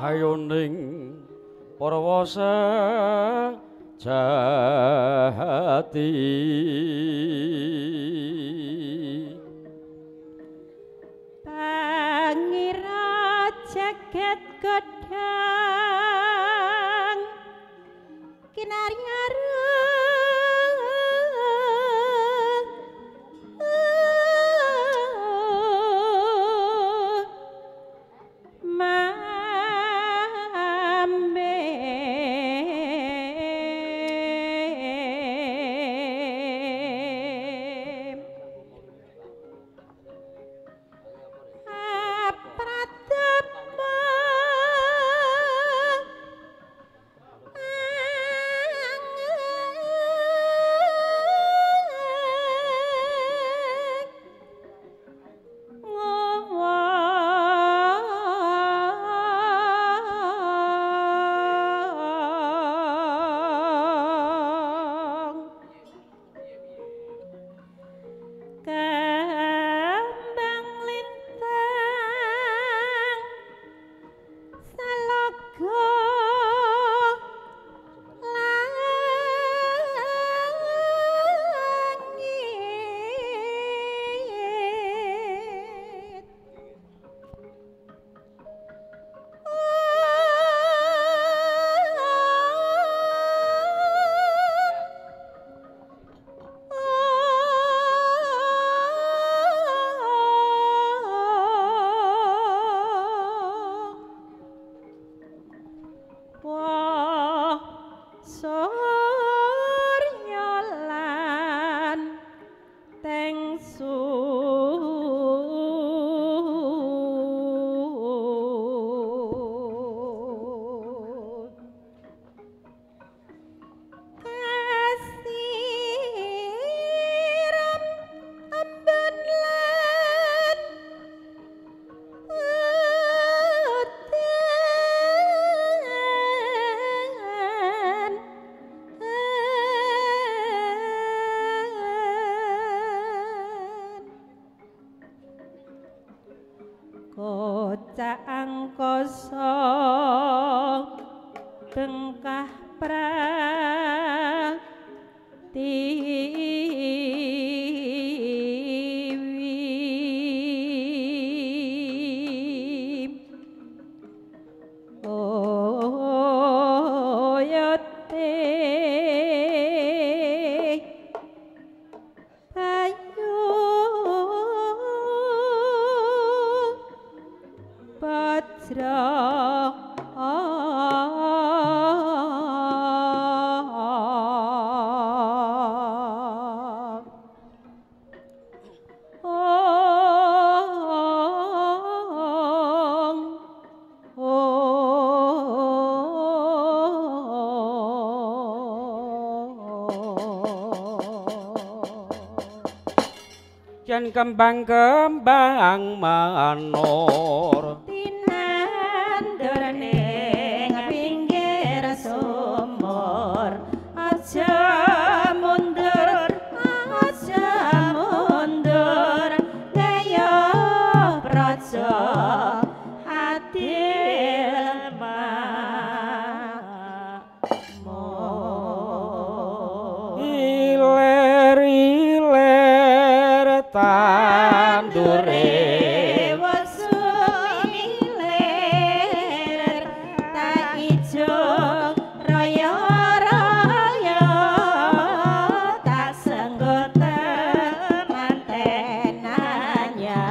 Ayoning Parwasa Jati Pangira jagat godhong kinarya bocah angkasa tengkah pratiwi oyote payu Bajra yen kembang-kembang manur tinandur ning pinggir sumur aja mundur gaya praja adil makmur iler-iler tandure wasumiler tak ijo raya-raya tak senggote mantenanya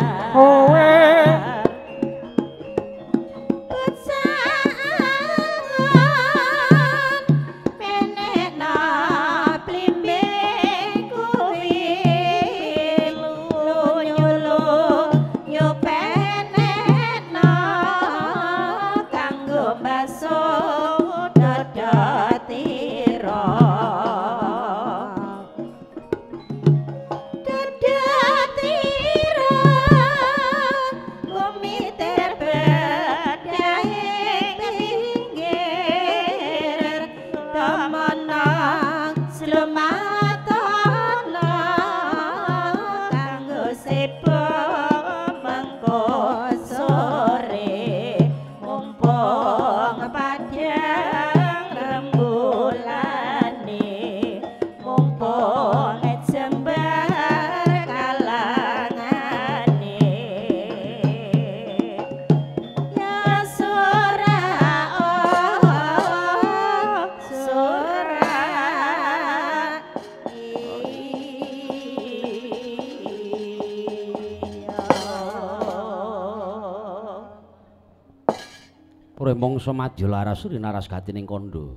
kowe mongso madya laras suri naras gatining kandha.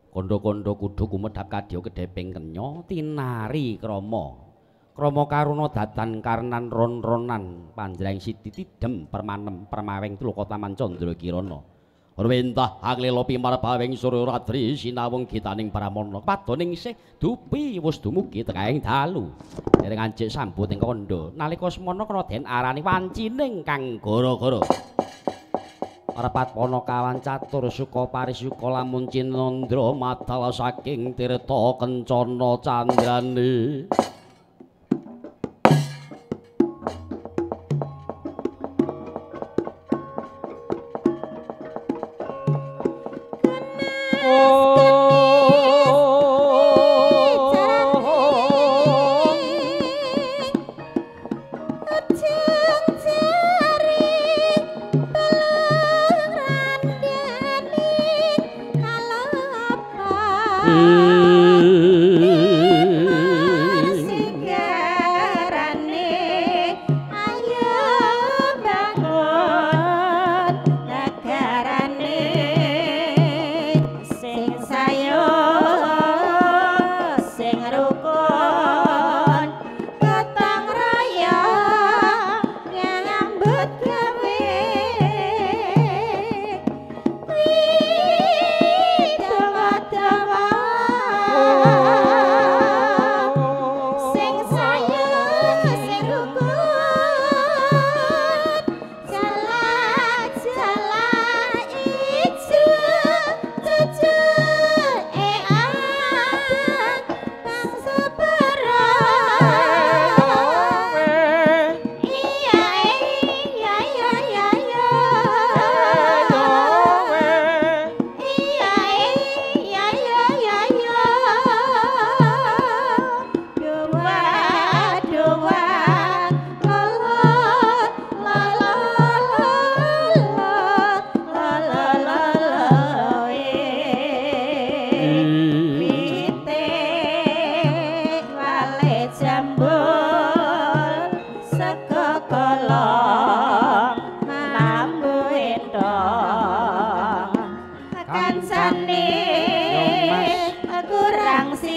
Kandha-kandha kudu kumedhap kadya kedheping kenya tinari krama. Krama karuna datan karnan ron-ronan panjraing siti tidem permanem permaweng tluka taman candra kirana. Rwentah anglela pimarbawing surya radri sinawung gitaning pramana. Padoning isih dupi wis dumugi tekaing dalu. Dereng anjik sambut ing kandha. Nalika semana Raden arani wancining kang gara-gara. Rapat pono kawan catur suka parisuka lamun cinandra madal saking tirta kencana candrane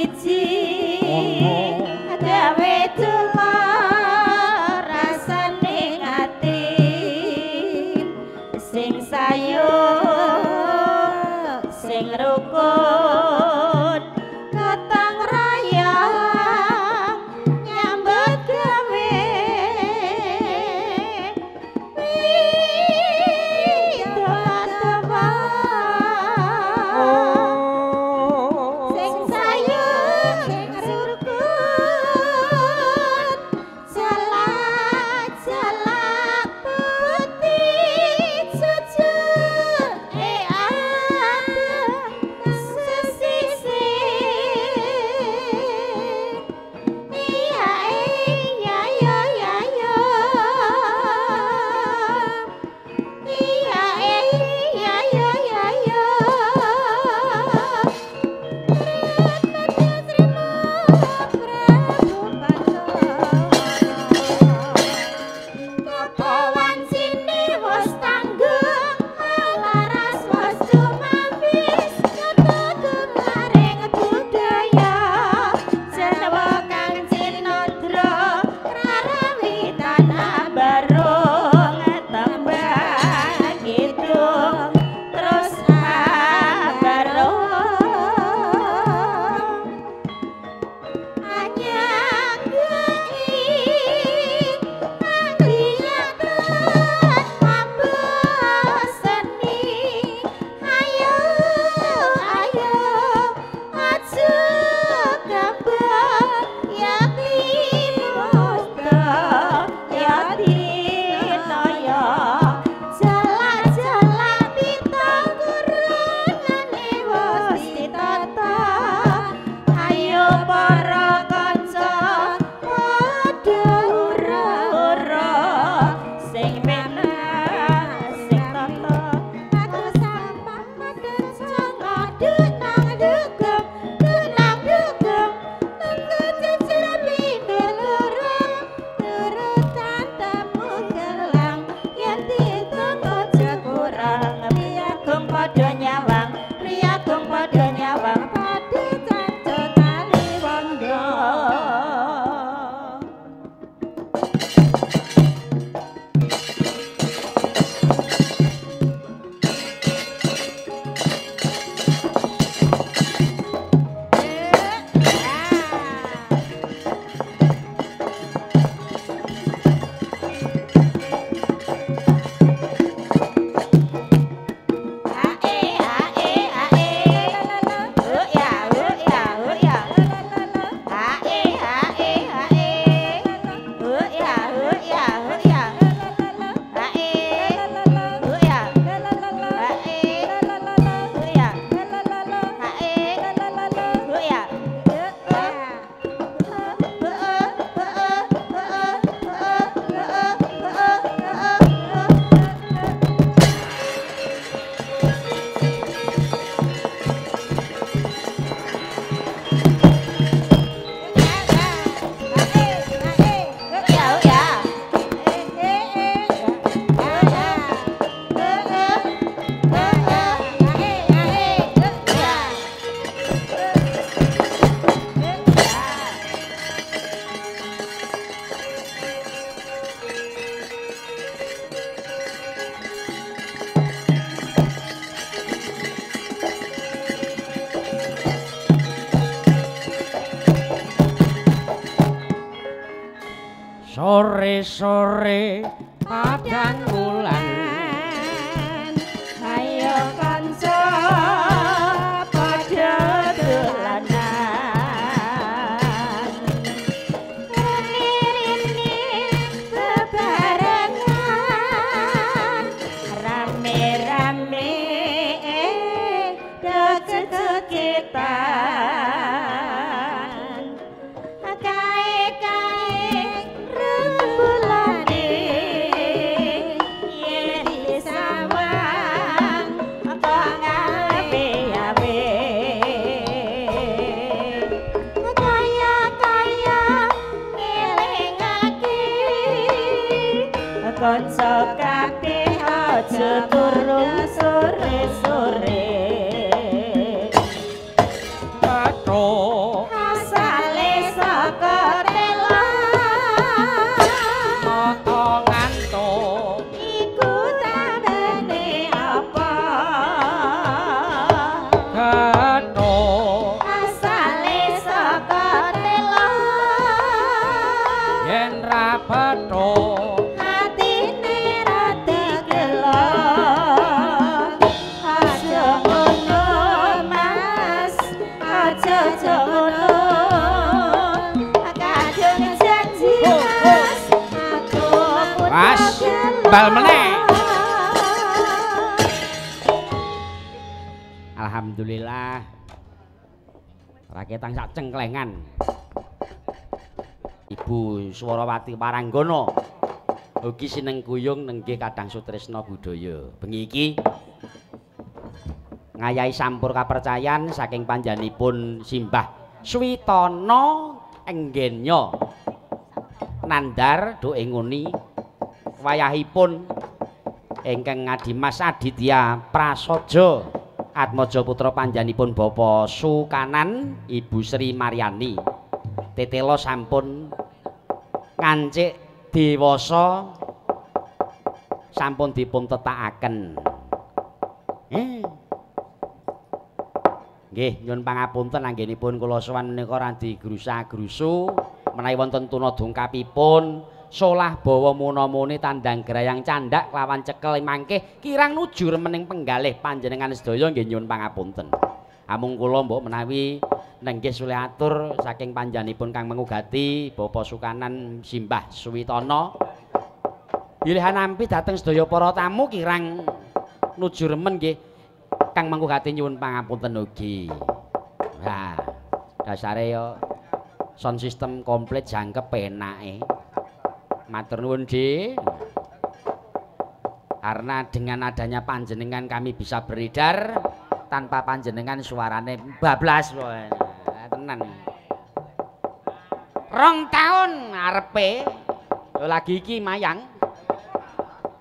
siji gawe dolor rasane ati sing sayo sing rukun gotong royong nyambut gawe sing sayo sing rukun jalak putih jujur ada sesisir iya iya yo ya yo iya iya yo ya yo Kapawan sini wis tanggung laras wis cumapis ketutup maring budaya Jawa kang cinodra rarawitan barung tembang kidung terus barung Ayo para kanca padha ura-ura sing menah sing tata aku sampah padha ngadu nang dugem tunggu cicir pindho loro turutan tamu gelang yen ditunggu aja kurang priyagung padha nyawang padha canco tali wangga sore-sore padang wulan ayo kanca padha dolanan rini-rini bebarengan rame-rame deket-deketan kae-kae bulan kanca kabeh aja turu sore-sore. Kathok Bal meneh. Alhamdulillah. Raketang sak cengklengan. Ibu Swarawati Waranggana ugi sineng guyung nenggih kadang sutresna budaya. Bengi iki ngayahi sampur kapercayan saking panjenenganipun Simbah Switana Enggenya Nandar Duk Enguni wayahipun ingkang ngadimas Aditya Prasaja Atmaja putra panjenenganipun Bapak Sukanan Ibu Sri Maryani tetela sampun ngancik dewasa sampun dipun tetakaken. Nggih, nyuwun pangapunten anggenipun kula sowan menika radi grusa-grusu menawi wonten tuna dungkapipun solah bawa muna-muni tandang grayang candhak lawan cekel mangke kirang nuju remening penggalih panjenengan sedaya nggih nyuwun pangapunten. Amung kula mbok menawi nenggih sule atur saking panjenenganipun kang mengugati Bapak Sukanan Simbah Switana pilihan nampi dhateng sedaya para tamu kirang nuju remen nggih kang mengugati nyuwun pangapunten ugi. Nah, dasare yo sound system komplit jangkep enake. Matur nuwun Dik. Karena dengan adanya panjenengan kami bisa beredar tanpa panjenengan suarane bablas tenan. 2 tahun arepe yo lagi iki mayang.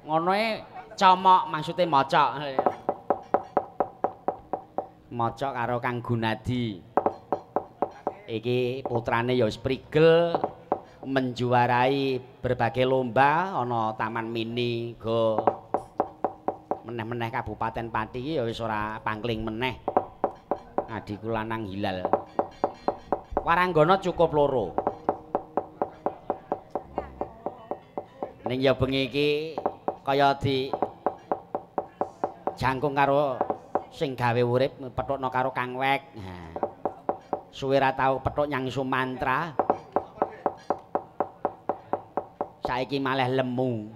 Ngonoe comok maksude mocok. Mocok karo Kang Gunadi. Iki putrane ya wis prigel menjuarai berbagai lomba ana taman mini go meneh-meneh Kabupaten Pati iki ya wis ora pangling meneh. Adiku lanang Hilal. Waranggana cukup loro. Ning ya bengi iki kaya di jangkung karo sing gawe urip pethukna karo Kang Wek. Nah, suwe ra tau pethuk nyang Sumantra. Saiki malah lemu.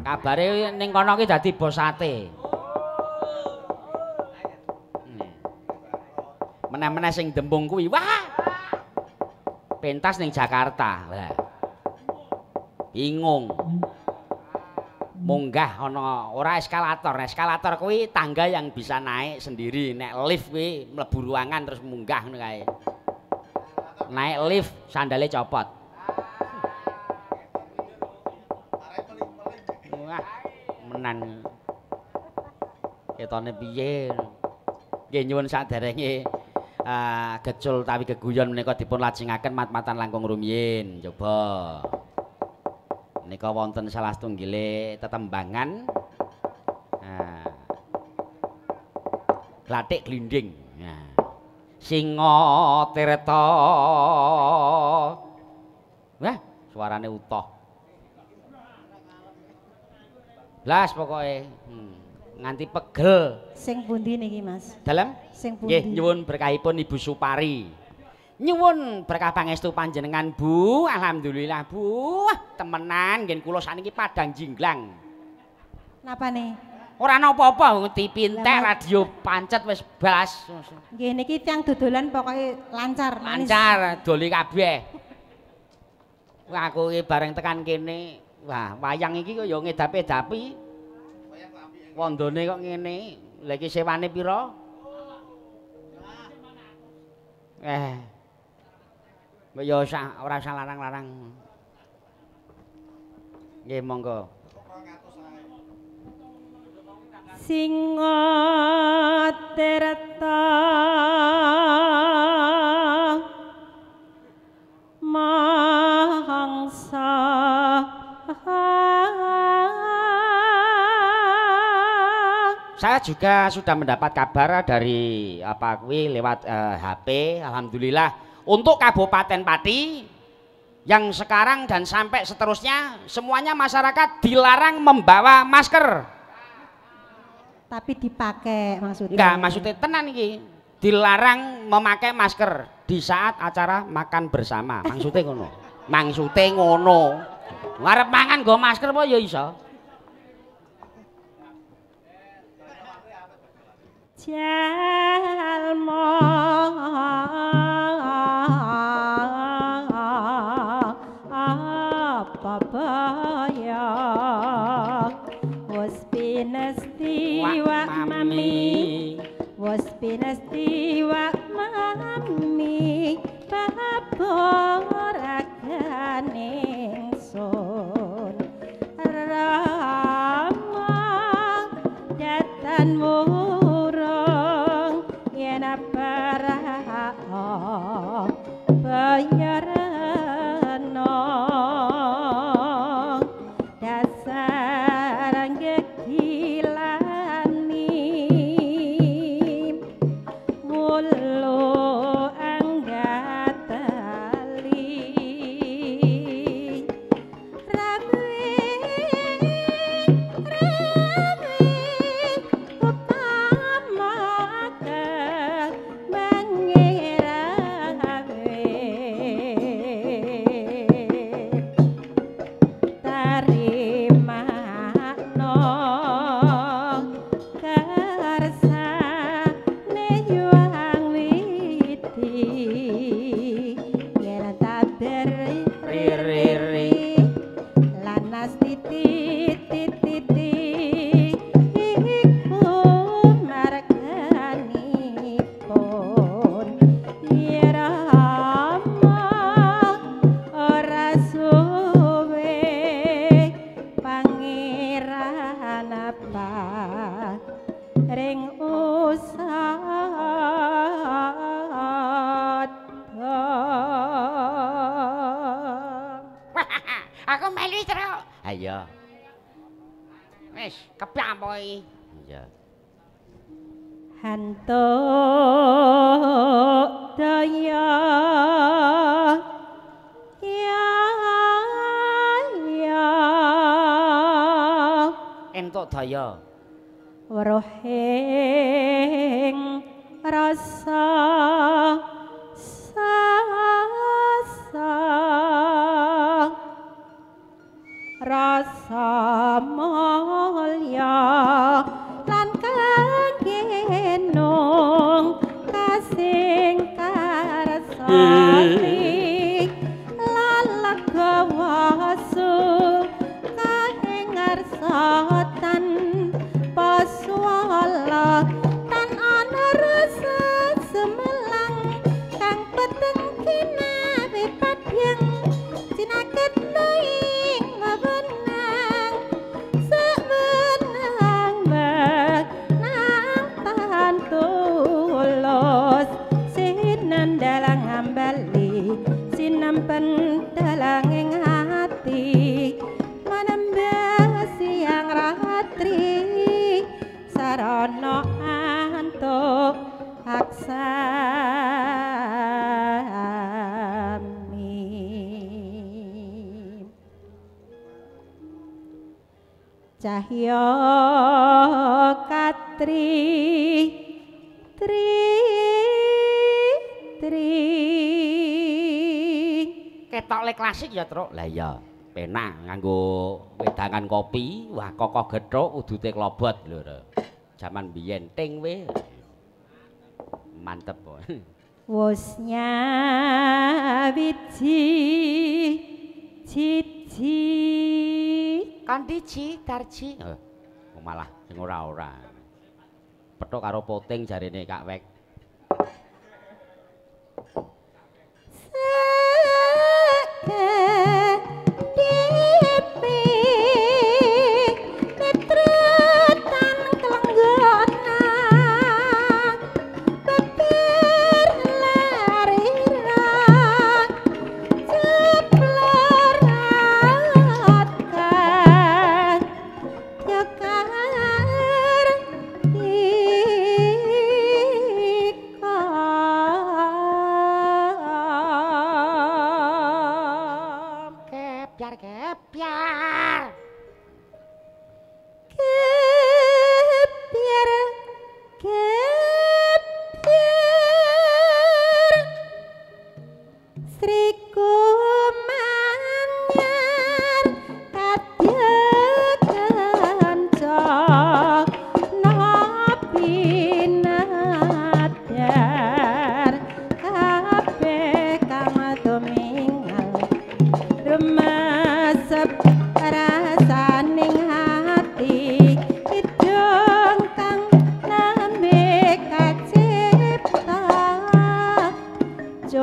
Kabare ning kono ki dadi bos sate. Meneh-meneh sing dembung kuwi, wah. Pentas ning Jakarta. Lah. Bingung. Munggah ana ora eskalator. Eskalator kuwi tangga yang bisa naik sendiri. Nek lift kuwi mlebu ruangan terus munggah ngono kae. Naik lift sandale copot. Wah, menan. Ketone piye? Nggih nyuwun saderenge gecul tawi geguyon menika dipun lajengaken mat-matan langkung rumiyin. Coba. Nika wonten salah setunggile tetembangan Glathik Glinding. Nah. Singa Tirta. Wah, suarane utuh. Blas pokoke. Nganti pegel. Sing pundi niki, Mas? Dalem? Sing pundi? Nggih, nyuwun berkahipun Ibu Supari. Nyuwun berkah pangestu panjenengan Bu. Alhamdulillah Bu. Wah, temenan ngen kula saniki padang jinglang. Napane? Ora napa-apa TV entek radio pancet wis blas. Nggih niki tiyang dodolan pokoke lancar. Lancar, doli kabeh. Wah, aku iki bareng tekan kene, wah, wayang iki kok ya ngedap-edapi. Wondone kok ngene. Lah iki sewane pira? Kok ya ora usah larang-larang. Nggih, monggo. Singa Tirta mangsa Saya juga sudah mendapat kabar dari apa kuwi lewat HP. Alhamdulillah untuk Kabupaten Pati yang sekarang dan sampai seterusnya semuanya masyarakat dilarang membawa masker. Tapi dipakai maksudnya. Enggak, maksudnya tenan iki. Dilarang memakai masker di saat acara makan bersama. Maksudnya ngono. Maksudnya ngono. Ngarep mangan nggo masker apa ya iso? Jalma apa baya wis pinesti wak mami wis pinesti wak mami baboragane ingsun rama datan murung yen para bayarana dasar gegilani wulu anggatali rame upamake mangirawe tarimakno kersane yuang witi yen taber Riri lanas titi iku marganipun irama ora suwe pangeran apa ring Aku melu terus. ayo Wis kepiye apa iki? iya hantuk daya ya entuk daya weruhing rasa rasa mulya lan kanggenung kasing karsani lalagawasu kahengarsotan paswala tan ana rasa semelang kang peteng kinawe padyang cinaket ing mawenang sewenang benang tahan tulus sinendalang ambali sinampen dalanging hati manembah siang ratri sarana antuk aksami cahya katri ketok le klasik ya truk lah iya penak nganggo wedangan kopi wah kokoh gethuk udute klobot lho jaman biyen ting we mantep kok wis nyawiji cici Kandiji Darji malah sing ora-ora petuk karo poting jarene Kak Wek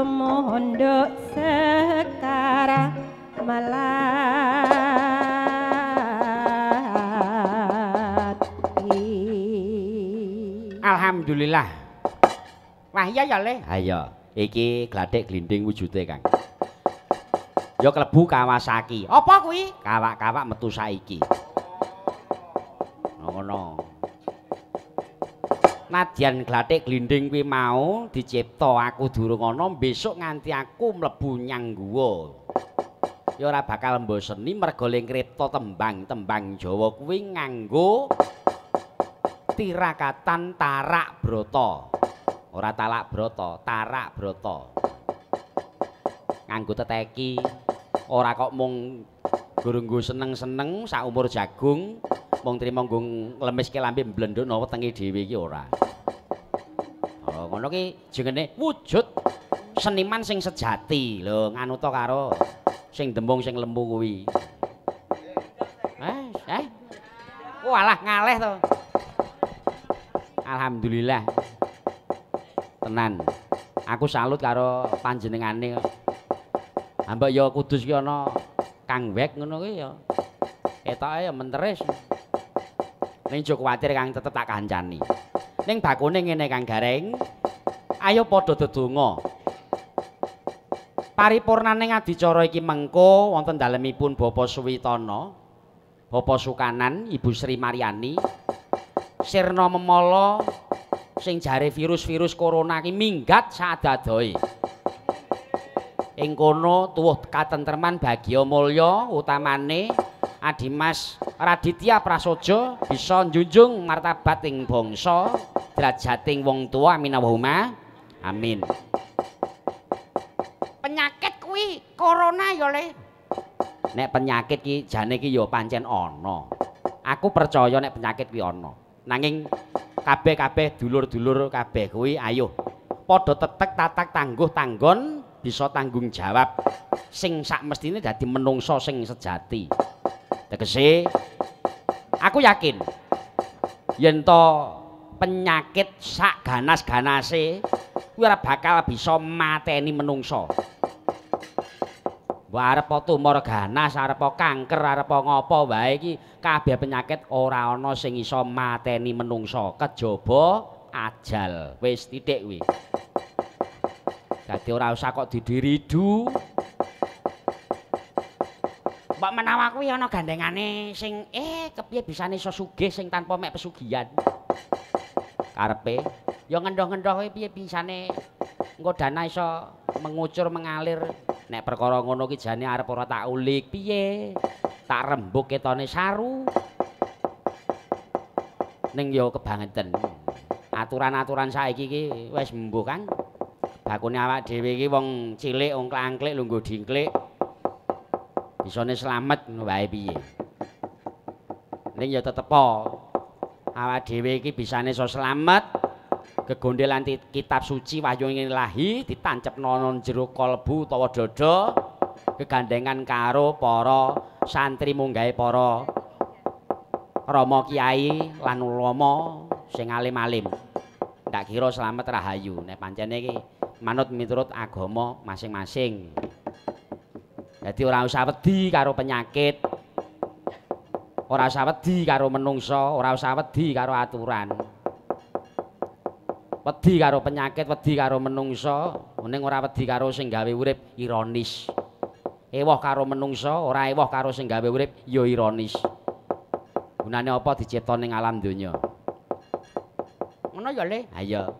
mondok sekarang melati. Alhamdulillah. Wah iya ya Le. Ha iya, iki glathik glinding wujude Kang. Ya klebu Kawasaki. Apa kuwi? Kawak-kawak metu saiki. Ngono. Nadyan glathik glinding kuwi mau dicipta aku durung ana, besok nganti aku mlebu nyang guwa. Ya ora bakal mboseni merga ling kripta tembang-tembang Jawa kuwi nganggo tirakatan tarak brata. Ora talak brata, tarak brata. Nganggo teteki, ora kok mung guru-guru seneng-seneng sak umur jagung, mung trima nggo nglemiske lambe mblendhona wetenge dhewe iki ora. Oh, ngono ki jenenge wujud seniman sing sejati. Lho, nganu to karo sing dembung sing lembu kuwi. Walah ngaleh to. Alhamdulillah. Tenan. Aku salut karo panjenengane. Ambek ya kudus ki ana Kang Wek ngono ki ya. Etoke ya menteris. Ning jo kuwatir Kang tetep tak kancani. Ning bakune ngene Kang Gareng. Ayo padha dedonga. Paripurnaning adicara iki mengko wonten dalemipun Bapak Suwitana, Bapak Sukanan, Ibu Sri Maryani, sirna memala sing jare virus-virus corona ki minggat sadadoe. Ing kono tuwuh katentreman bagya mulya utamane Adimas Raditya Prasojo bisa njunjung martabat ing bangsa, drajating wong tuwa amin Allahumma amin. Penyakit kuwi corona ya Le. Nek penyakit ki jane ki ya pancen ana. Aku percaya nek penyakit ki ana. Nanging kabeh-kabeh dulur-dulur kabeh kuwi ayo padha tetek tatak tangguh tanggon bisa tanggung jawab sing sak mestine dadi menungsa sing sejati. Tegese aku yakin yen to penyakit sak ganas-ganase kuwi ora bakal bisa mateni menungsa. Mbok arep tumor ganas, arep kanker, arep ngopo wae iki kabeh penyakit ora ana sing iso mateni menungsa kejaba ajal. Wis titik kuwi. Dadi ora usah kok didiridu. Mbok menawa kuwi ana gandengane sing kepiye bisane iso sugih sing tanpa mek pesugihan. Karepe Ya ngendhoh-ngendhoh kuwi piye bisane engko dana iso mengucur mengalir. nek perkara ngono ki jane arep ora tak ulik piye? Tak rembug ketone saru. Ning ya kebangetan. Aturan-aturan saiki ki wis mbuh kan. Bakune awak dhewe iki wong cilik, wong klangklik lungguh dingklik. Bisane slamet ngono wae piye. Ning ya tetep awak dhewe iki bisane iso slamet. Gegondhelan kitab suci Wahyu Ilahi ditancepno jero kalbu utawa dada kegandengan karo para santri munggahe para rama kiai lan ulama sing alim-alim. Ndak kira slamet rahayu nek pancene iki manut miturut agama masing-masing. Dadi ora usah wedi karo penyakit. Ora usah wedi karo menungsa, ora usah wedi karo aturan. Wedi karo penyakit, wedi karo menungsa, ning ora wedi karo sing gawe urip ironis. Ewoh karo menungsa, ora ewoh karo sing gawe urip ya ironis. Gunane apa dicipta ning alam donya? Ngono ya Le. Ha iya.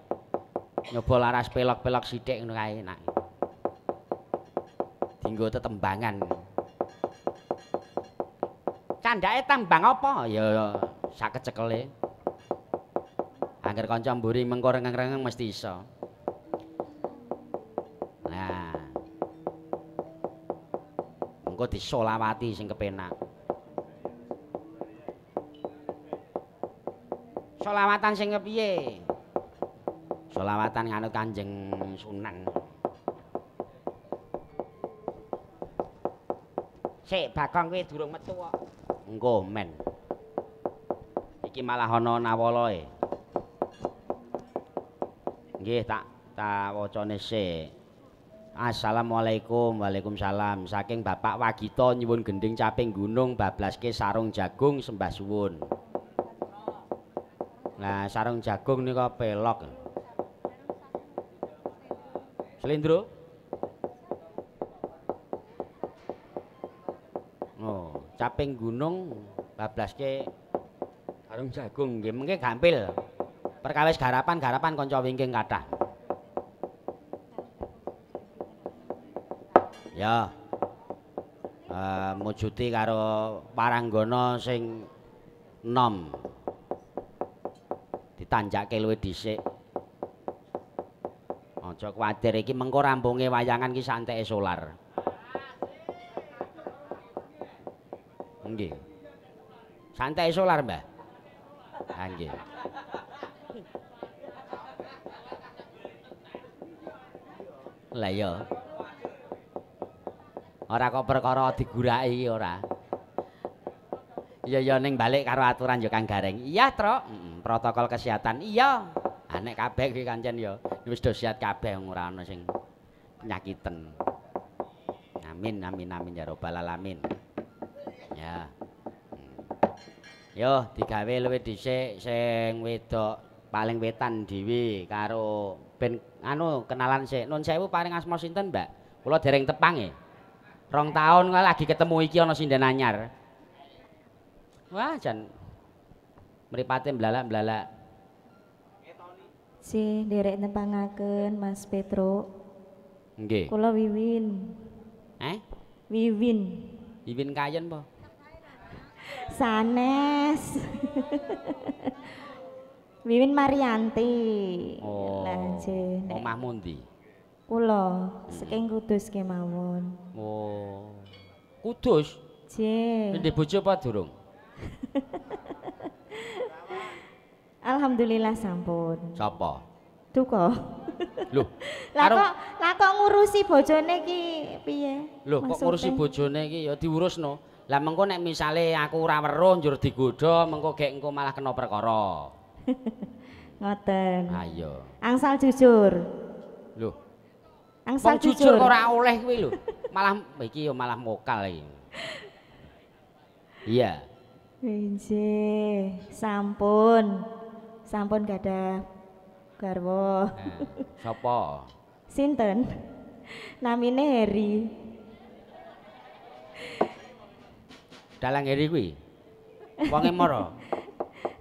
Nyoba laras pelok-pelok sithik ngono kae enak. Dinggo tetembangan. Candake tembang apa? Ya sak kecekele. Angger kanca mburi mengko rengeng-rengeng mesti iso. Nah. Mengko disolawati sing kepenak. Solawatan sing kepiye? Solawatan nganut Kanjeng Sunan. Sik Bagong kuwi durung metu kok. Engko men. Iki malah ana nawalae. Nggih tak wacane sik. Assalamualaikum. Waalaikumsalam. Saking Bapak Wagito nyuwun gending caping gunung bablaske sarung jagung sembah suwun. Nah, sarung jagung nika pelok. Slendro? Oh, caping gunung bablaske sarung jagung nggih mengke gampil. Perkawis garapan kanca wingking kathah. Ya. Mujuti karo paranggana sing enom. Ditanjake luwih dhisik. Aja kuwatir iki mengko rampunge wayangan ki santeke solar. Nggih. Santeke solar, Mbah. Ha nggih. Lah ya. Ora kok perkara diguraki ora. Iya ning balik karo aturan yo Kang Gareng. Iya, Tro. Protokol kesehatan. Iya. Ah nek kabeh kuwi kancen yo wis do sehat kabeh ora ana sing penyakiten. Amin amin amin ya rabbal alamin. Ya. Yo digawe luwih dhisik sing wedok paling wetan dhewe karo ben anu kenalan sik. Nun sewu paring asma sinten, Mbak? Kula dereng tepang e. 2 tahun kok lagi ketemu iki ana sinden anyar. Wah, jan mripate mblalak-mblalak. Si nderek nepangaken Mas Petro. Nggih. Kula Wiwin. Wiwin. Wiwin kayen po? Sanes. Wiwin Marianti. Oh. Lah nggih. Omahmu ndi? Kula saking Kudus kemawon. Oh. Kudus? Nggih. Ndek bojo apa durung? Alhamdulillah sampun. Sapa? Duka. Loh, Lah kok ngurusi bojone ki piye? Loh, kok ngurusi bojone iki ya diurusno. Lah mengko nek misale aku ora weruh njur digodha, mengko gek engko malah kena perkara. Ngoten. Ayo. Angsal jujur. Loh. Angsal jujur kok ora oleh kuwi lho. Malah iki ya malah mokal iki. Iya. Nggih, sampun. Sampun gadah garwa. Sapa? Sinten? Namine Heri. Dalang Heri kuwi. Wonge mara.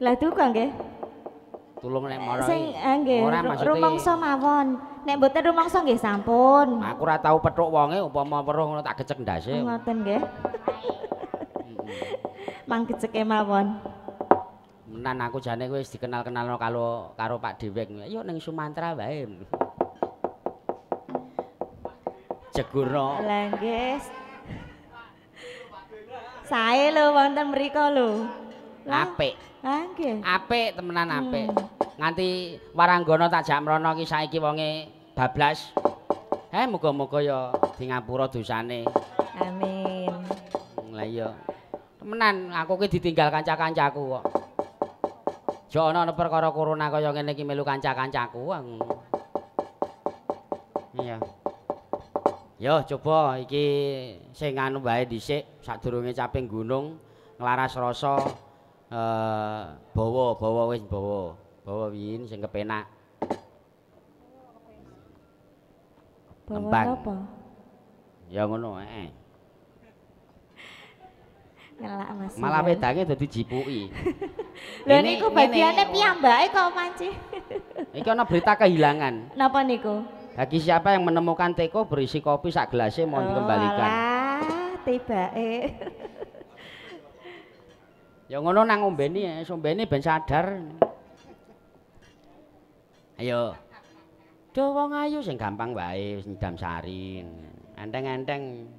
Lah duka nggih. Tulung nek mara Sing iki. nggih, rumangsa mawon. Nek mboten rumangsa nggih sampun. Aku ora tau pethuk wonge upama weruh ngono tak gecek ndase. Ngoten nggih. Mangkeceke mawon. Menan aku jane wis dikenal-kenalno karo Pak Dewek. Yuk ning Sumatera wae. Jegurno. Lah nggih. Sae lho wonten mriku lho. Apik. Ha nggih. Apik temenan apik. Nganti waranggana tak jak mrono ki saiki wonge bablas. Muga-muga ya di ngapura dosane. Amin. Lah iya. Temenan aku ki ditinggal kanca-kancaku kok. Jo ana perkara corona kaya ngene iki melu kanca-kancaku. Iya. Yo coba iki sing anu wae dhisik sadurunge caping gunung nglaras rasa bawa wis bawa. Bawa win sing kepenak. Bawa apa? Ya ngono Ngelak Mas. Malah wedange dadi jipuki. Lho niku bagiane piyambake kok panci. Iki ana berita kehilangan. Napa niku? Bagi siapa yang menemukan teko berisi kopi sak gelasnya mohon dikembalikan. Alah, tibake. Ya ngono nang ngombeni ya, sombeni ben sadar. Ayo. Do wong ayu sing gampang wae nyidam sari. Enteng-enteng.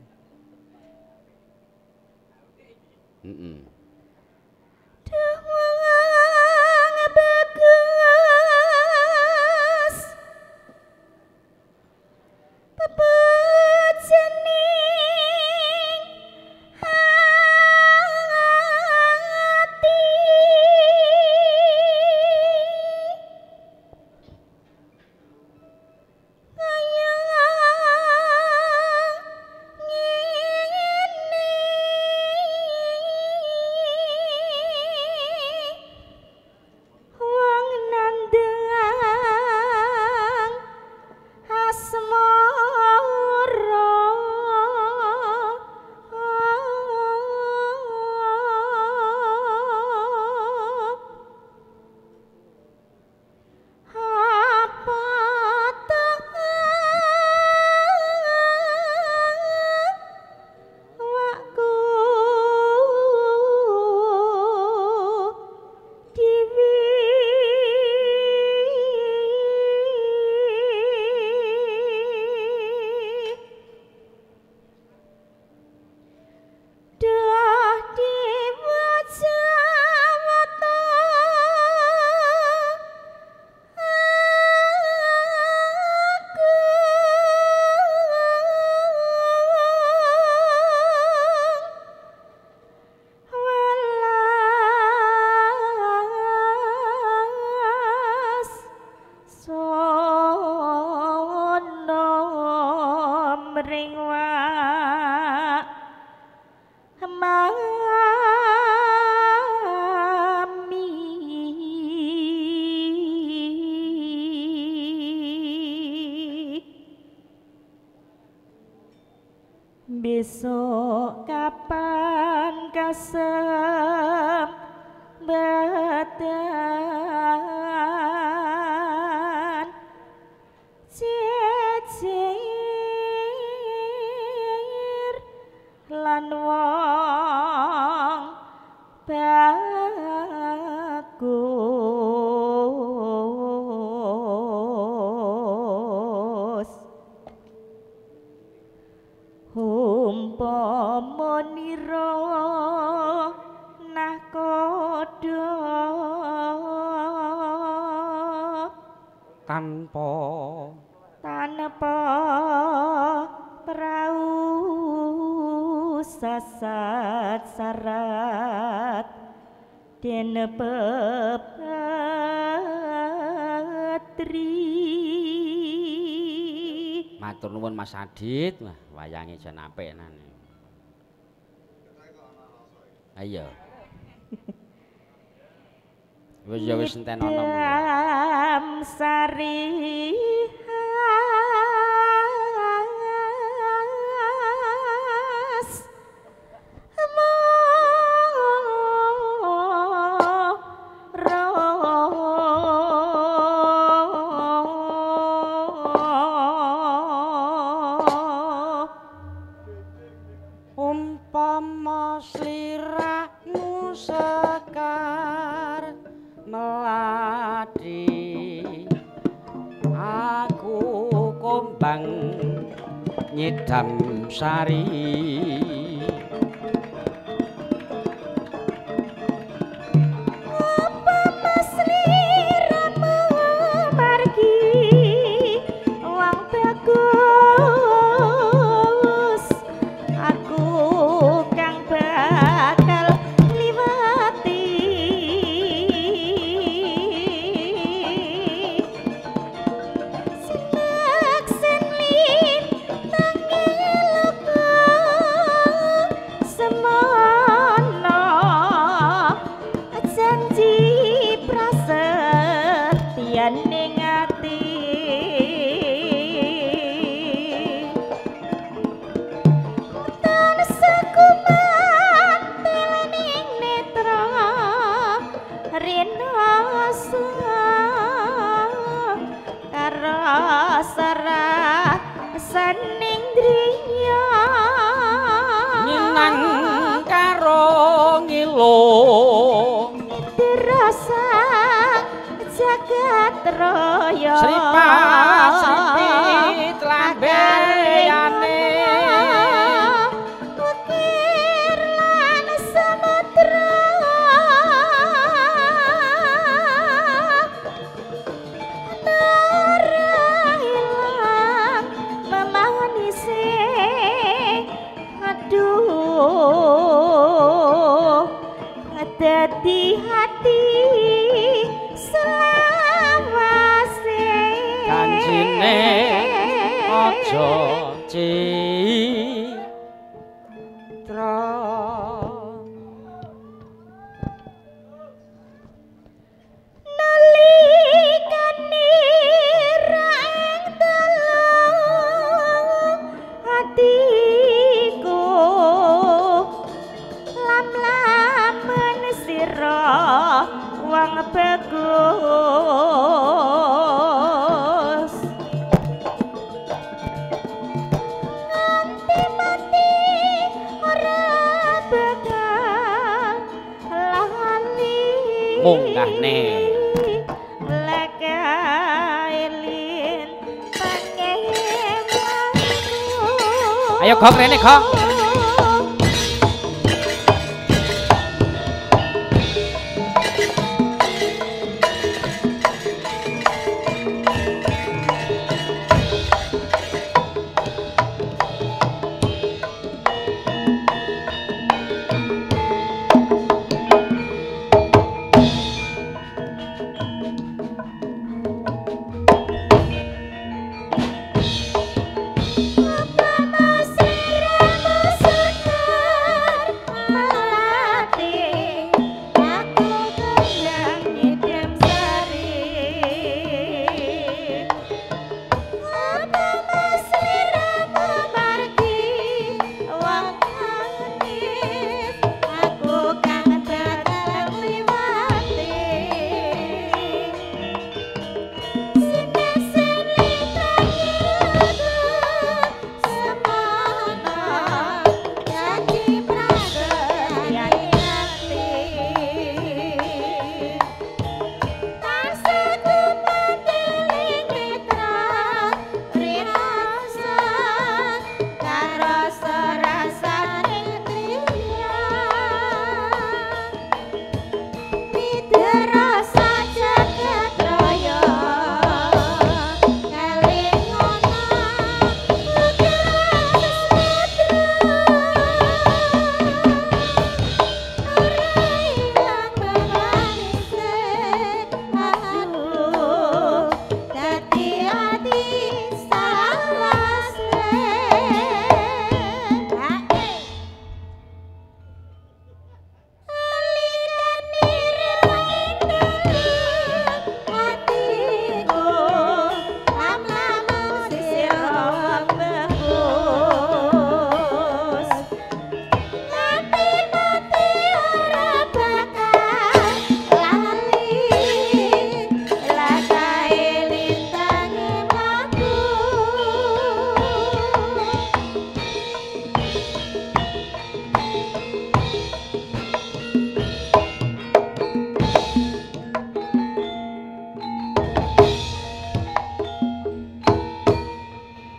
Duh wong bagus. Peput jening hati. Kaya besok kapan kesempatan cecir lan wong bagus umpama nira nakoda tanpa prau sasat sarat den pepatri. Matur nuwun Mas Adit, wah wayange jan apik nane. Ayo. Wis ya wis enten ana mung. Sari umpama sliramu sekar meladi aku kombang nyidam sari ning ati tan sakuman ning netra rinasa karo sarah saning driya nyenang karo ngilo terasa jagat raya sripat lambeyane ukir lan samudra narahilang memanisi aduh dadi hati kanjine aja citra nalikane ra ing dalu atiku lam-lamen sira wong bagus nganti mati ora bakal lali Munggahne. lekailin pangemanku Ayo Gong rene Gong. Apa masih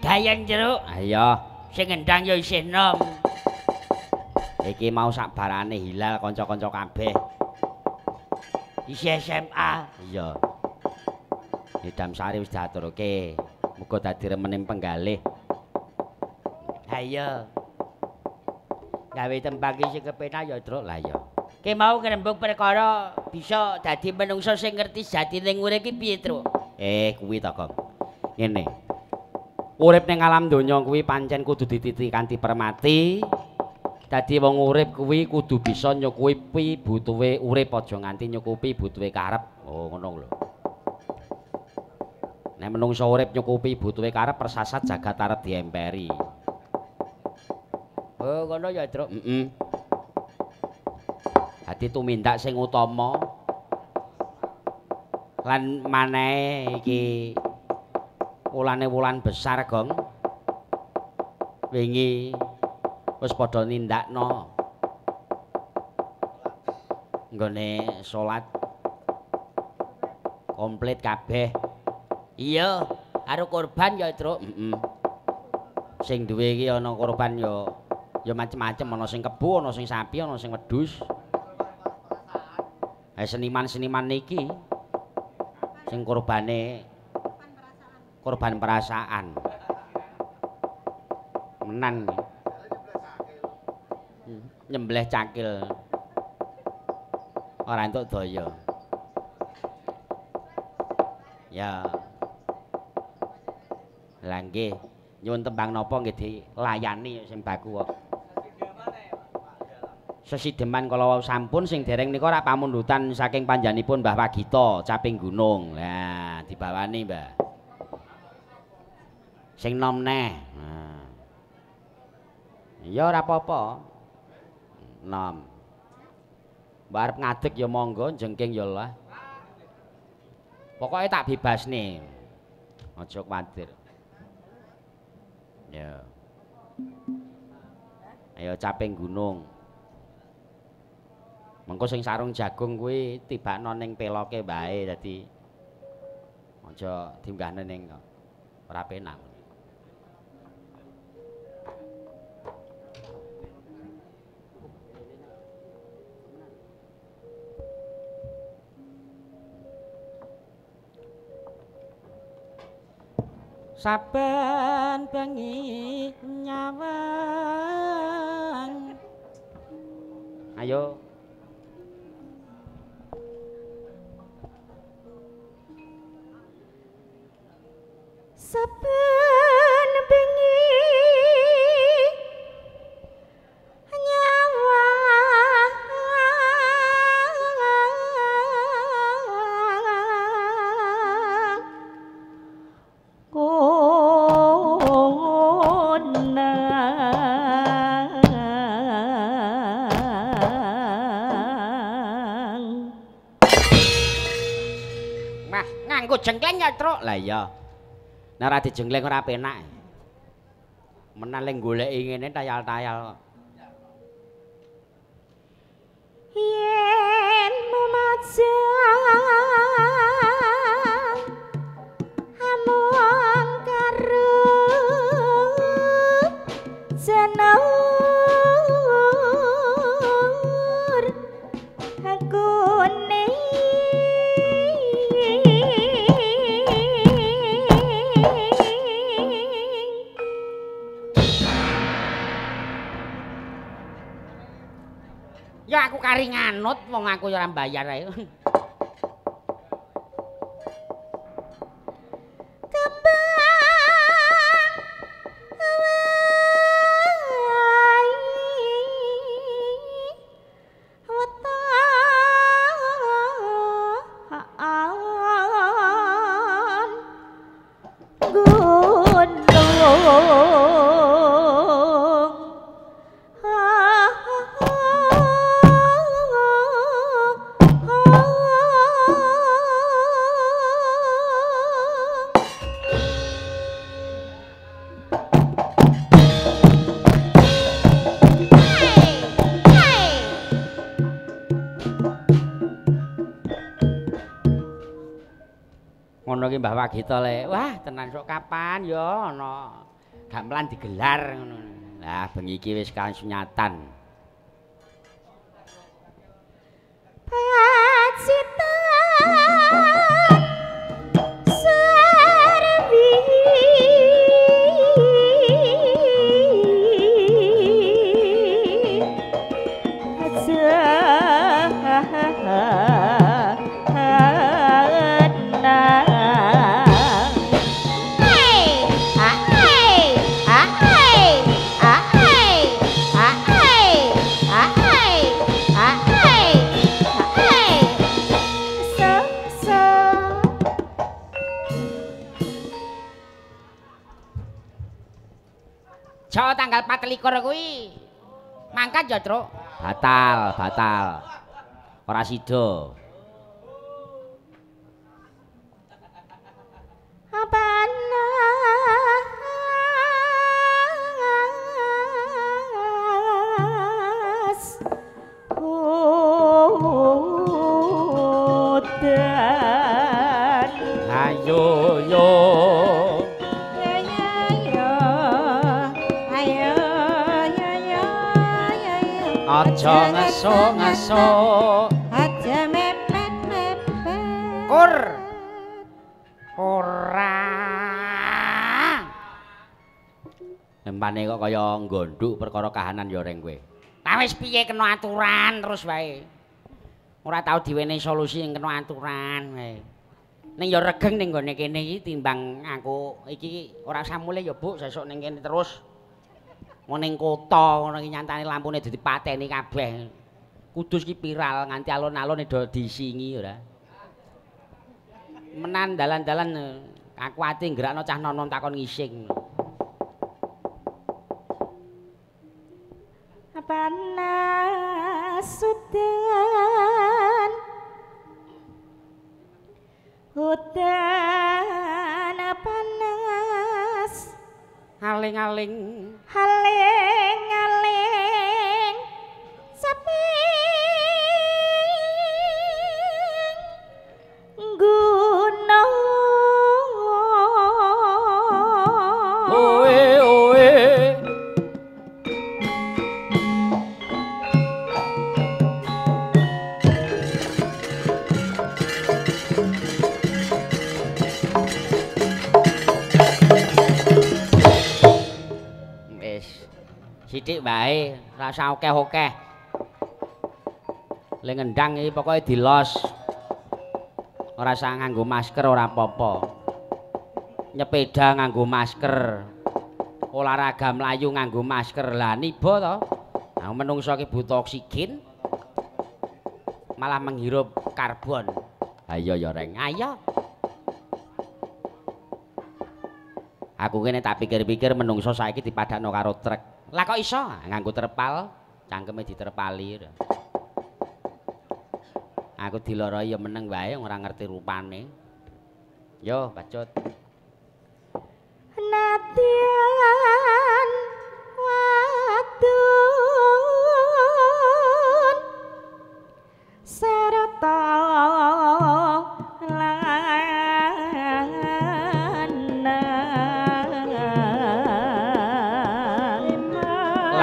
Dayang jeruk. Ayo. Sing ngendang ya isih enom. Iki mau sakbarane hilal kanca-kanca kabeh. Isih SMA. Iya. Idam Sari wis diaturke. Muga dadi remening penggalih. Ha iya. Gawe tembang iki kepenak ya, Truk. Lah ya. Ki mau ngrembug perkara bisa dadi menungso sing ngerti jatine urip iki piye, Truk? Kuwi to, Gong. Ngene. Urip ning alam donya kuwi pancen kudu dititi kanthi permati. Dadi wong urip kuwi kudu bisa nyukupi butuhe urip aja nganti nyukupi butuhe karep. Oh, ngono lho. Nek menungso urip nyukupi butuhe karep persasat jagat arep diemperi. Oh, ngono ya, Truk. Heeh. Dadi tumindak sing utama lan maneh iki wulane wulan besar, Gong. Wingi wis padha nindakno nggone salat komplit kabeh. Iya, karo korban ya, Truk. Heeh. Sing duwe iki ana korban ya macem-macem, ana sing kebo, ana sing sapi, ana sing wedhus. Seniman-seniman niki sing korbane korban perasaan. Menan. Nyembleh cakil. Ora entuk daya. Ya. Lah nggih, nyuwun tembang napa nggih dilayani sing baku kok. Sesideman kala wau sampun sing dereng nika rak pamundutan saking panjenenganipun Mbah Wagita Caping Gunung. Lah dibawani, Mbah. Sing nom neh. Nah. Ya ora apa-apa. Nom. Mbah arep ngadeg ya monggo, jengking ya lah. Pokoke tak bebasne. Aja kuwatir. Ya. Ayo Caping Gunung. Mengko sing sarung jagung kuwi tibakno ning peloke wae dadi aja diunggahne ning ora penak. Saben bengi nyawang. Ayo. Saben bengi nyawang konang. Mah, nganggo jengkleng ya, Truk. Lah iya. Nek ora dijengkleng ora penak. Menan lek goleki ngene tayal-tayal. Yen memajang amung karo jenur aku ne Ya aku kari nganut wong aku ya ora mbayar ae. Ngono ki Mbah Wagita le. Wah, tenan sok kapan ya ana gamelan digelar ngono. Lah bengi iki wis kasunyatan. Jawa tanggal 24 kuwi. Mangkat ya, Truk. Batal, batal. Ora sida. Panas udan. Ayo yo. Aja ngeso-ngeso, aja mepet-mepet. Kur. Ora. Empane kok kaya nggondhuk perkara kahanan ya reng kowe. Lah wis piye kena aturan terus wae. Ora tau diwenehi solusi yang kena aturan wae. Ning ya regeng ning gone kene iki timbang aku iki ora usah mulih ya Bu, sesuk ning kene terus. Mau ning kota ngono iki nyantane lampune dadi pateni kabeh. Kudus ki viral nganti alun-alun do disingi ora. Menan dalan-dalan aku ati nggerakno cah nonon takon ngising. Panas udan. Udan panas. Aling-aling Haling-aling sepi gunung. Oe oe. sithik wae, rasa akeh-akeh. Le ngendang iki pokoke dilos. Ora usah nganggo masker ora apa-apa. Nyepeda nganggo masker. Olahraga mlayu nganggo masker. Lah niba to. Nah, menungso iki butuh oksigen. Malah menghirup karbon. Ayo ya reng, ayo. Aku kene tak pikir-pikir menungso saiki dipadakno karo truk. Lah kok iso nganggo terpal, cangkeme diterpali. Aku diloroi ya meneng wae ora ngerti rupane. Yo, bacut. Natian wadon sarta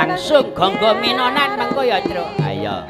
langsung gonggo minonan mengko ya, Truk. Ayo.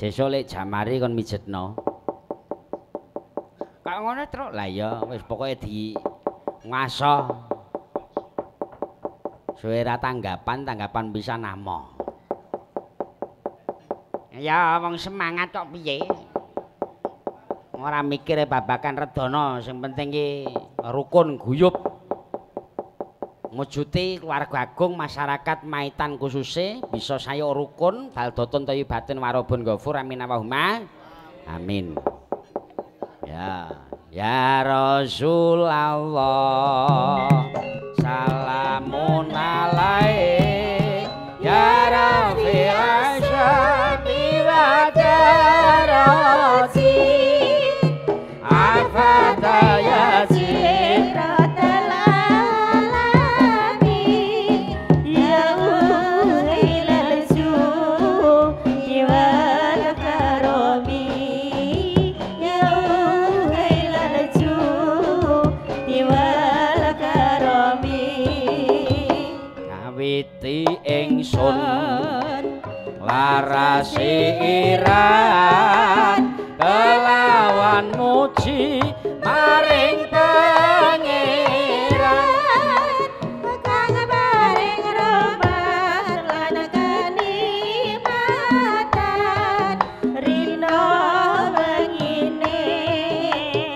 Sesuk lek jamari kon mijetno. Kok ngono, Truk? Lah ya wis pokoke di ngaso. Suwe ra tanggapan bisa namo. Ya wong semangat kok piye? Ora mikire babakan redana, sing penting ki rukun guyub. Mujuti keluarga agung masyarakat Maitan khususnya bisa saya rukun baldoton thayyibatin warobun ghafur amin Allahumma amin. Ya Rasulullah salamun alaik ya Rafi'il asyabi wa darati afata yazid ingsun larasi iran kelawan muji maring pangeran kang paring rahmat lan kanikmatan rina wengine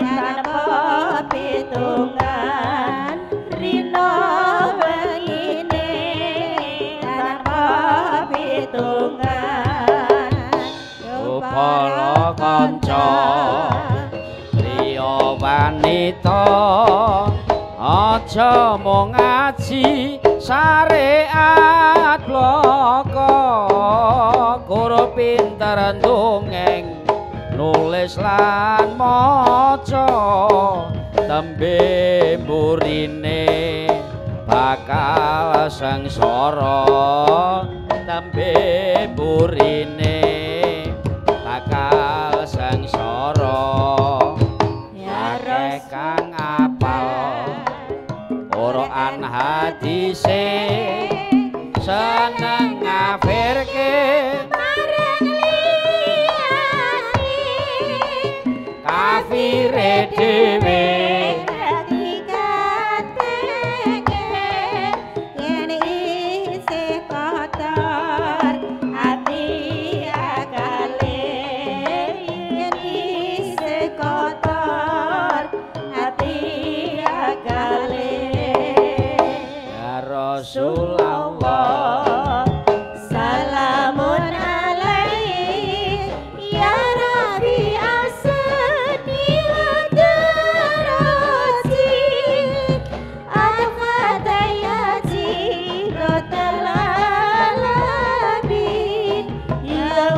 tanpa pitungan rina wengine pitungan para kanca liya wanita aja mung ngaji syariat bloko guru pinter ndongeng nulis lan maca tembe mburine bakal sengsara tembe burine bakal sengsara ya kang apal Quran hadise seneng ngafirke marang liyane kafire dhewe Rasulullah salamun alaihi ya Rabi asni wa darati adfatayati rotalalabi ya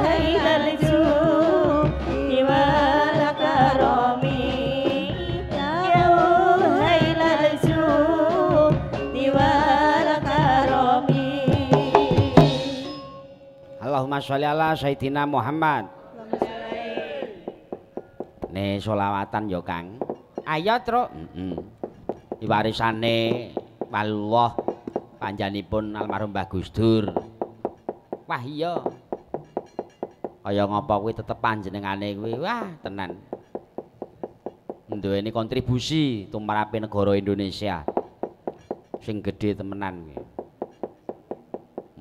hailal judi wal karami ya hailal judi Allahumma sholli ala Sayyidina Muhammad. Nih sholawatan yo Kang. Ayo Truk. Warisane walullah panjanipun almarhum Mbah Gus Dur. Wah iya. Kaya ngapa kuwi tetep panjenengane kuwi wah tenan. Duweni kontribusi tumrape negara Indonesia. Sing gedhe temenan kuwi.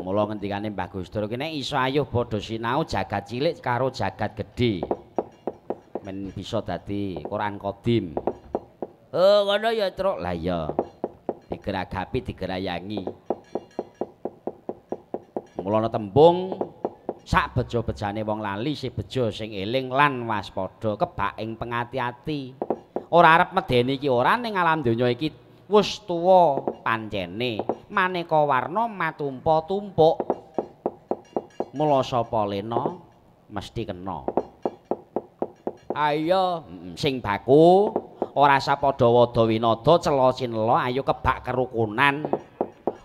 Mula ngendikane Mbah Gus Dur kene iso ayuh padha sinau jagat cilik karo jagat gedhe. Men bisa dadi Quran Qadim. Oh ngono ya Truk. Lah iya. Digeragapi digerayangi. Mula ana tembung sak bejo-bejane wong lali si bejo sing eling lan waspada kebak ing pengati-ati. Ora arep medeni iki ora ning alam donya iki wis tuwa pancene maneka warna matumpa-tumpuk mula sapa lena mesti kena ayo sing baku ora sapadha wada winada cela cinela ayo kebak kerukunan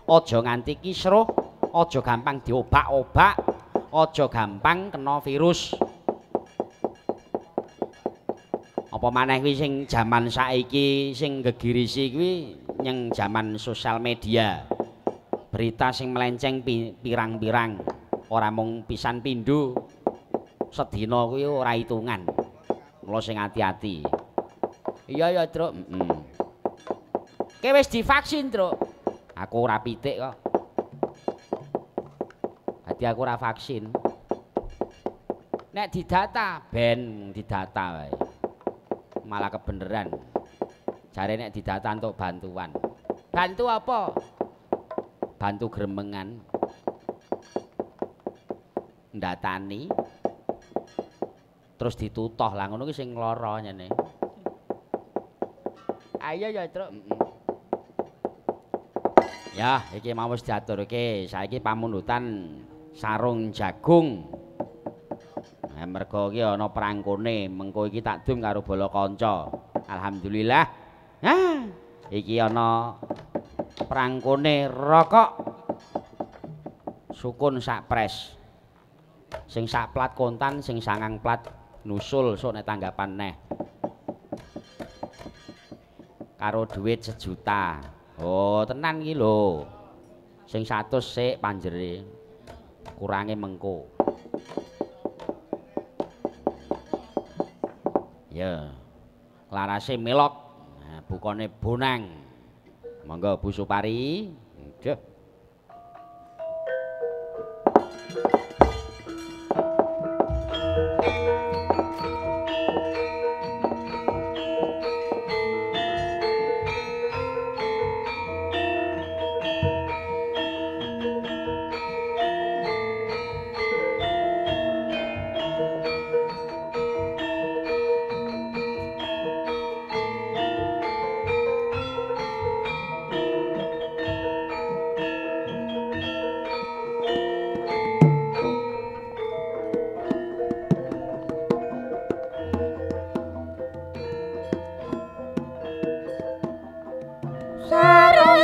aja nganti kisruh aja gampang diobak-obak aja gampang kena virus apa maneh kuwi sing jaman saiki sing gegirisi kuwi nyeng jaman sosial media. Berita sing melenceng pirang-pirang, ora mung pisan pindho. sedina kuwi ora hitungan. Mula sing ati-ati. Iya ya, Truk. Kowe wis divaksin, Truk. Aku ora pitik kok. Dadi aku ora vaksin. Nek didata, ben didata wae. Malah kebeneran. Jare nek didata untuk bantuan. Bantu apa? Bantu gremengan. Ndatani. Terus ditutoh lah ngono ki sing lara nyene. Ayo ya, Truk. Ya, iki mau wis diaturke. Saiki pamundutan sarung jagung. Mergo iki ana prangkone, mengko iki tak dum karo bala kanca. Alhamdulillah. Nah, iki ana prangkone rokok. Sukun sak pres. Sing sak plat kontan, sing sangang plat nusul sok nek tanggapan neh. Karo duit 1 juta. Oh, tenan iki lho. Sing 100 sik panjere. Kurange mengko. Ya. Larase melok. Nah, bukane bonang. Monggo Bu Supari. Nggih.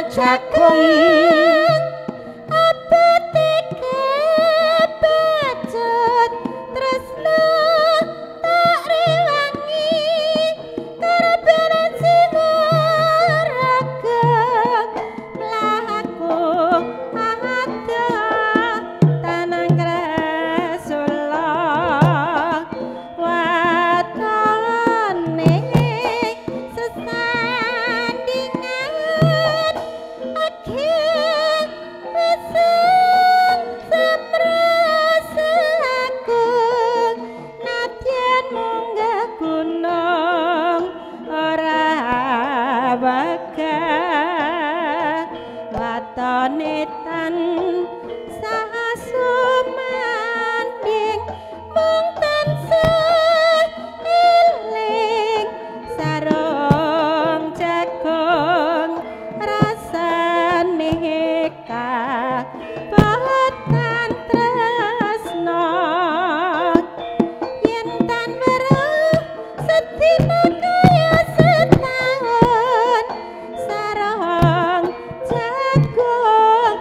Jagung abete kebacut tresno tak rewangi karepane jiwa raga mlaku ada tanang kresula watone sesandingan Tan saha sumanding mung tansah eling sarung jagung rasane kabatan tresno yen tan weruh sedina kaya setahun sarung jagung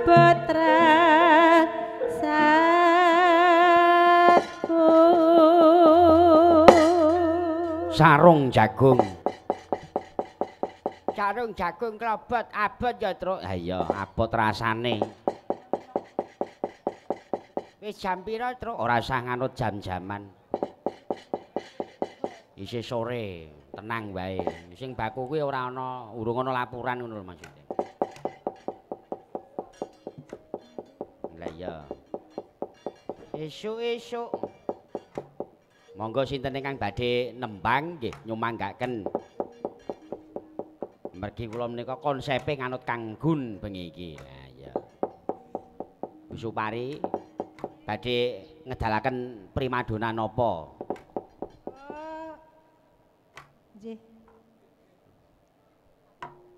putra saku sarung jagung klobot abot ya Truk ha iya abot rasane wis jam pira Truk ora usah nganut jam-jaman isih sore tenang wae sing baku kuwi ora ana urung ana laporan ngono lho maksudnya lah iya esuk-esuk monggo sinten ingkang badhe nembang nggih nyumanggaken mergi kula menika konsepe nganut Kang Gun bengi iki lah iya Bu Supari badhe ngedalaken primadona napa nggih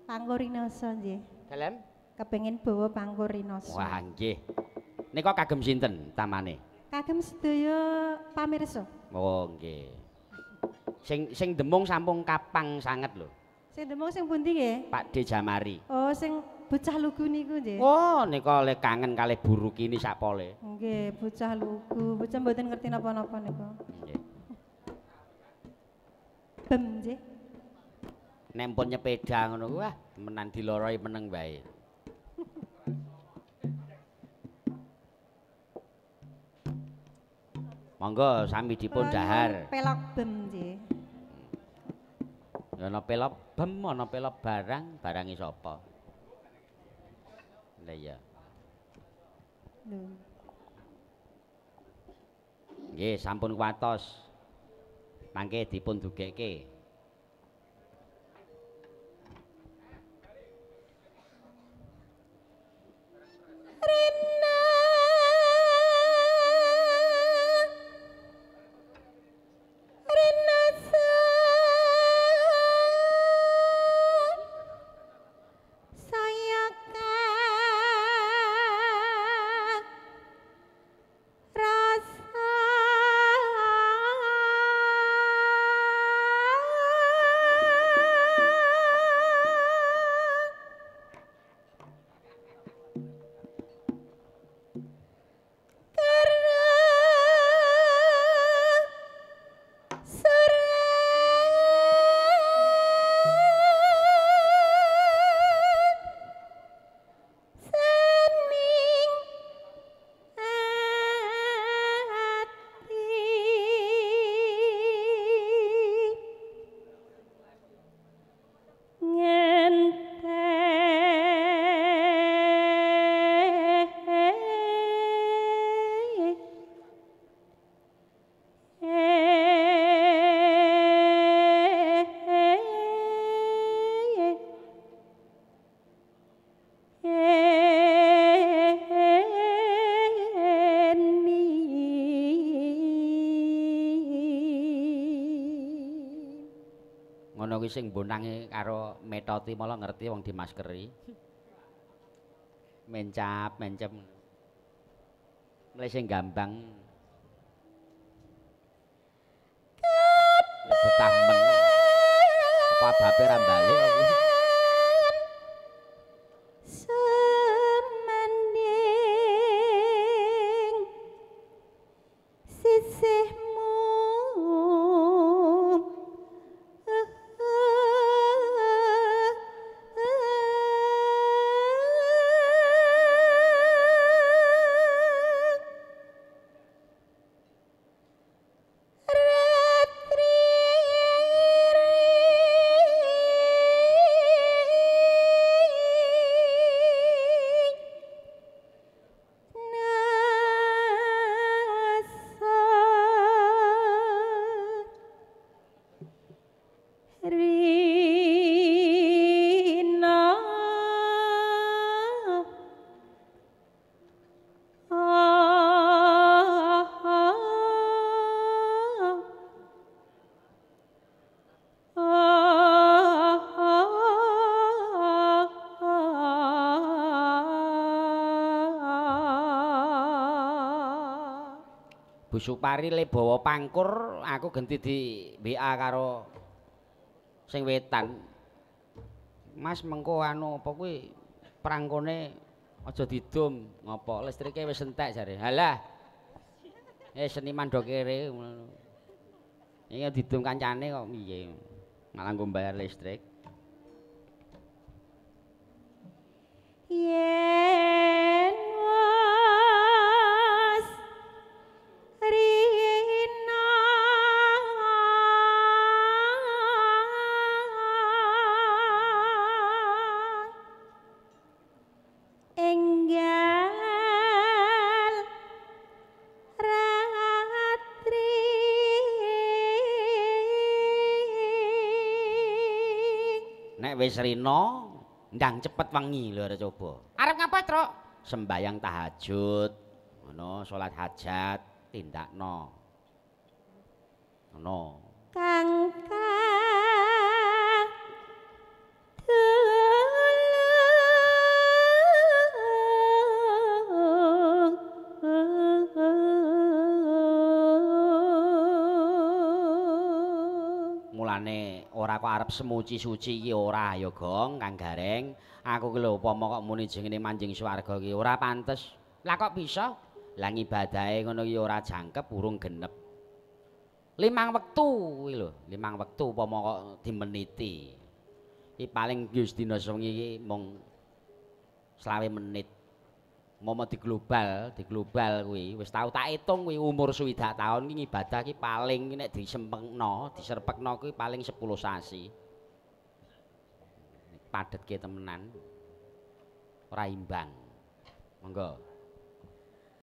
Pangurinoso nggih dalem kepengin bawa Pangurinoso wah nggih nika kagem sinten tamane kagem sedaya pamirsa oh nggih sing demung sampung kapang sanget lho sing demung sing pundi nggih Pak D Jamari oh sing bocah lugu niku nggih oh nika le kangen kalih buru kini sakpole nggih bocah lugu bocah mboten ngerti napa-napa niku nggih bem nggih nek pun nyepeda ngono wah menan diloroi meneng bae monggo sami dipun dahar pelok bem nggih ya ana pelop bem ana pelop barangi sapa lah iya lho nggih sampun kuwatos mangke dipun dugekke Rina Rina saya rasa ngono kuwi sing bonange karo metoti malah ngerti wong dimaskeri mencap mencem mulai sing gambang betah men apa bape ra balik kok kuwi semanding sisihmu Bu Supari le bawa pangkur aku genti di WA karo sing wetan Mas mengko anu apa kuwi prangkone Aja didum, ngopo listrike wis entek jare. Halah. Seniman do kere. Iki didum kancane kok piye. Malah nggo bayar listrik. Yen was rina enggal ratri Nek wis rina ndang cepet wengi lho arep coba. Arep ngapa, Truk? Sembayang tahajud, ngono, salat hajat, tindakno. Ngono. kang Mulane ora kok arep semuci suci iki ora ya, Gong, Kang Gareng. Aku ki lho upama kok muni jenenge manjing swarga ki ora pantes. Lah kok bisa? Lah ngibadahe ngono ki ora jangkep, urung genep. 5 wektu kuwi lho, 5 wektu upama kok dimeniti. Iki paling Gus dina sewengi iki mung 20 menit. Momo di global kuwi wis tau tak hitung kuwi umur 60 taun ki ngibadah ki paling nek diserpekno kuwi paling 10 sasi. Padhet ki temenan. Ora imbang. Monggo.